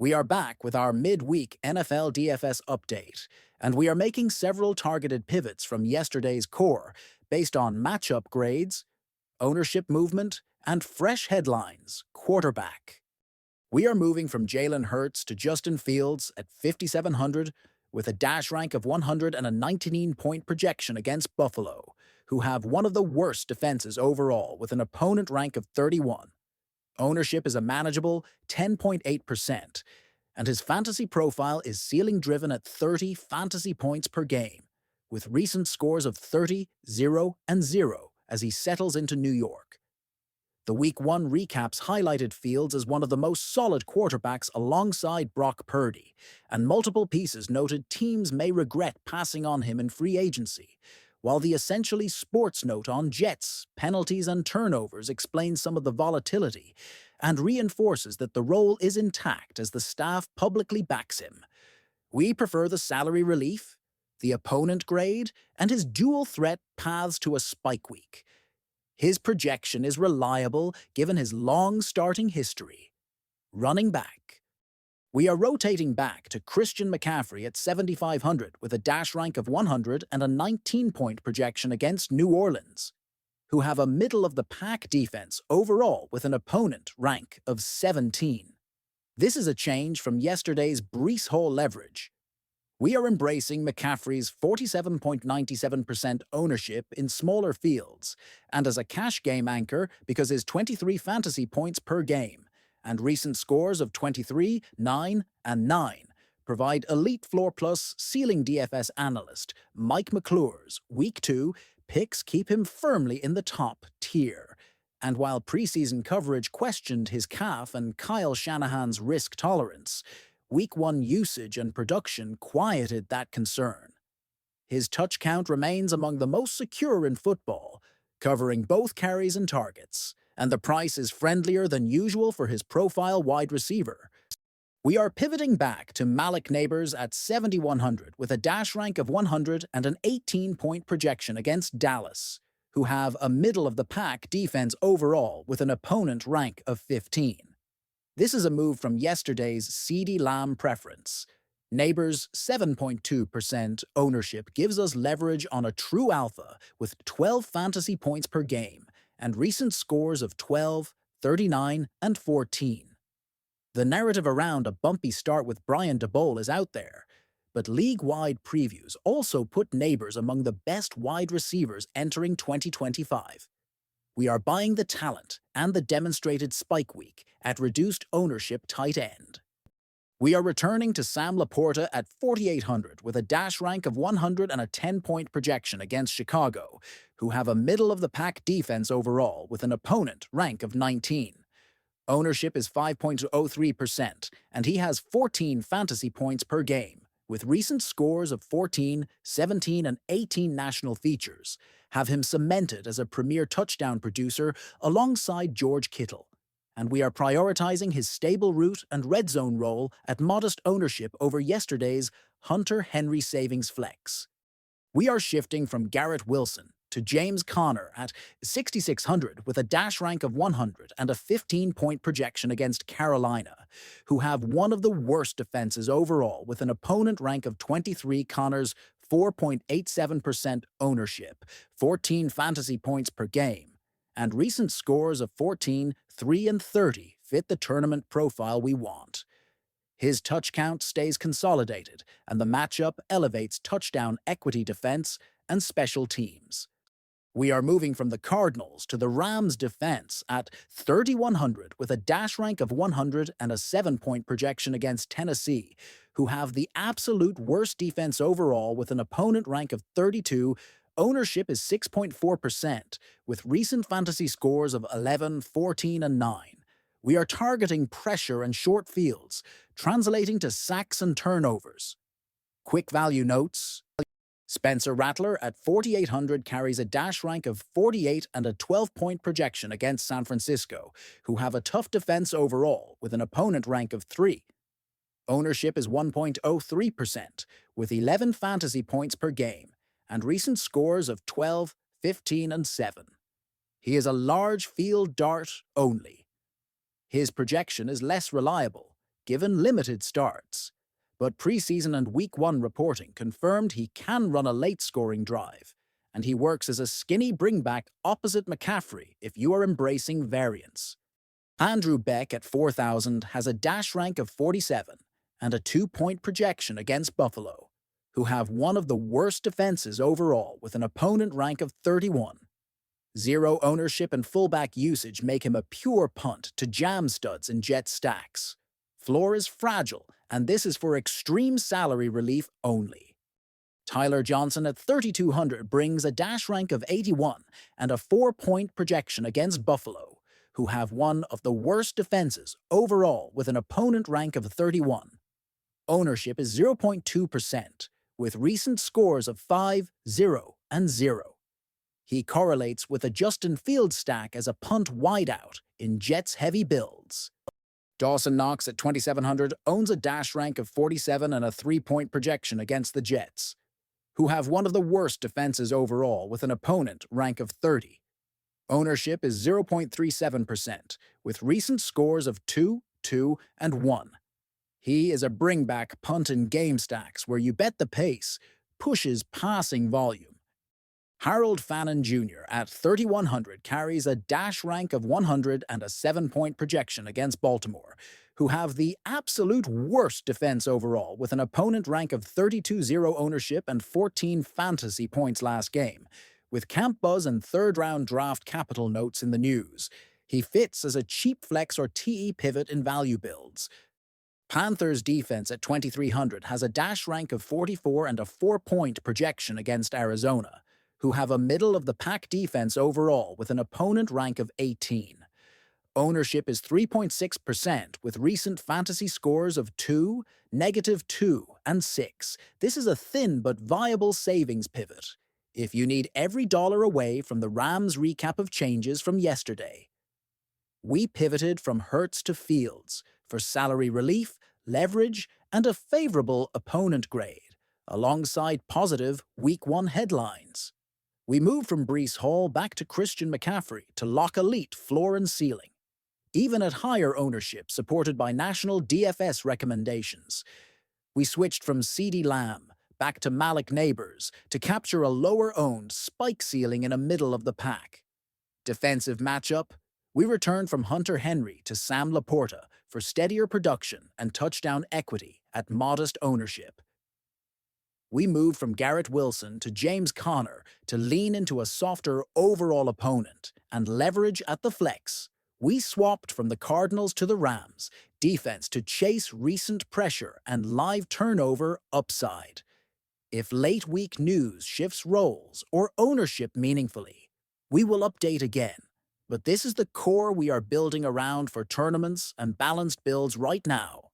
We are back with our midweek NFL DFS update, and we are making several targeted pivots from yesterday's core based on matchup grades, ownership movement, and fresh headlines, quarterback. We are moving from Jalen Hurts to Justin Fields at 5,700 with a dash rank of 100 and a 19-point projection against Buffalo, who have one of the worst defenses overall with an opponent rank of 31. Ownership is a manageable 10.8%, and his fantasy profile is ceiling-driven at 30 fantasy points per game, with recent scores of 30, 0, and 0 as he settles into New York. The Week 1 recaps highlighted Fields as one of the most solid quarterbacks alongside Brock Purdy, and multiple pieces noted teams may regret passing on him in free agency, while the essentially sports note on Jets, penalties, and turnovers explains some of the volatility and reinforces that the role is intact as the staff publicly backs him. We prefer the salary relief, the opponent grade, and his dual-threat paths to a spike week. His projection is reliable given his long starting history. Running back. We are rotating back to Christian McCaffrey at 7,500 with a dash rank of 100 and a 19-point projection against New Orleans, who have a middle-of-the-pack defense overall with an opponent rank of 17. This is a change from yesterday's Breece Hall leverage. We are embracing McCaffrey's 47.97% ownership in smaller fields, and as a cash game anchor because his 23 fantasy points per game and recent scores of 23, 9, and 9 provide Elite Floor Plus ceiling DFS analyst Mike McClure's Week 2 picks keep him firmly in the top tier. And while preseason coverage questioned his calf and Kyle Shanahan's risk tolerance, Week 1 usage and production quieted that concern. His touch count remains among the most secure in football, covering both carries and targets, and the price is friendlier than usual for his profile wide receiver. We are pivoting back to Malik Neighbors at 7,100 with a dash rank of 100 and an 18-point projection against Dallas, who have a middle-of-the-pack defense overall with an opponent rank of 15. This is a move from yesterday's CeeDee Lamb preference. Neighbors' 7.2% ownership gives us leverage on a true alpha with 12 fantasy points per game and recent scores of 12, 39, and 14. The narrative around a bumpy start with Brian DeBole is out there, but league-wide previews also put Neighbors among the best wide receivers entering 2025. We are buying the talent and the demonstrated spike week at reduced ownership tight end. We are returning to Sam Laporta at 4,800 with a dash rank of 100 and a 10-point projection against Chicago, who have a middle-of-the-pack defense overall with an opponent rank of 19. Ownership is 5.03%, and he has 14 fantasy points per game, with recent scores of 14, 17, and 18 national features, have him cemented as a premier touchdown producer alongside George Kittle, and we are prioritizing his stable route and red zone role at modest ownership over yesterday's Hunter Henry Savings Flex. We are shifting from Garrett Wilson to James Conner at 6,600 with a dash rank of 100 and a 15-point projection against Carolina, who have one of the worst defenses overall with an opponent rank of 23. Conner's 4.87% ownership, 14 fantasy points per game, and recent scores of 14, 3, and 30 fit the tournament profile we want. His touch count stays consolidated, and the matchup elevates touchdown equity defense and special teams. We are moving from the Cardinals to the Rams defense at 3,100 with a dash rank of 100 and a 7-point projection against Tennessee, who have the absolute worst defense overall with an opponent rank of 32. Ownership is 6.4%, with recent fantasy scores of 11, 14, and 9. We are targeting pressure and short fields, translating to sacks and turnovers. Quick value notes. Spencer Rattler at 4,800 carries a dash rank of 48 and a 12-point projection against San Francisco, who have a tough defense overall with an opponent rank of 3. Ownership is 1.03%, with 11 fantasy points per game, and recent scores of 12, 15, and 7. He is a large field dart only. His projection is less reliable, given limited starts. But preseason and Week 1 reporting confirmed he can run a late-scoring drive, and he works as a skinny bringback opposite McCaffrey if you are embracing variance. Andrew Beck at 4,000 has a dash rank of 47 and a 2-point projection against Buffalo, who have one of the worst defenses overall with an opponent rank of 31. Zero ownership and fullback usage make him a pure punt to jam studs in Jet stacks. Floor is fragile, and this is for extreme salary relief only. Tyler Johnson at 3,200 brings a dash rank of 81 and a 4-point projection against Buffalo, who have one of the worst defenses overall with an opponent rank of 31. Ownership is 0.2%, with recent scores of 5, 0, and 0. He correlates with a Justin Fields stack as a punt wideout in Jets' heavy builds. Dawson Knox at 2,700 owns a dash rank of 47 and a 3-point projection against the Jets, who have one of the worst defenses overall with an opponent rank of 30. Ownership is 0.37%, with recent scores of 2, 2, and 1. He is a bringback punt in game stacks where you bet the pace pushes passing volume. Harold Fannin Jr. at 3,100 carries a dash rank of 100 and a 7-point projection against Baltimore, who have the absolute worst defense overall with an opponent rank of 32-0 ownership and 14 fantasy points last game. With camp buzz and third-round draft capital notes in the news, he fits as a cheap flex or TE pivot in value builds. Panthers defense at 2,300 has a dash rank of 44 and a 4-point projection against Arizona, who have a middle-of-the-pack defense overall with an opponent rank of 18. Ownership is 3.6%, with recent fantasy scores of 2, -2, and 6. This is a thin but viable savings pivot if you need every dollar away from the Rams recap of changes from yesterday. We pivoted from Hurts to Fields for salary relief, leverage, and a favorable opponent grade, alongside positive Week 1 headlines. We moved from Breece Hall back to Christian McCaffrey to lock elite floor and ceiling, even at higher ownership supported by national DFS recommendations. We switched from CeeDee Lamb back to Malik Neighbors to capture a lower-owned spike ceiling in a middle-of-the-pack. Defensive matchup, we returned from Hunter Henry to Sam Laporta for steadier production and touchdown equity at modest ownership. We moved from Garrett Wilson to James Conner to lean into a softer overall opponent and leverage at the flex. We swapped from the Cardinals to the Rams, defense to chase recent pressure and live turnover upside. If late-week news shifts roles or ownership meaningfully, we will update again. But this is the core we are building around for tournaments and balanced builds right now.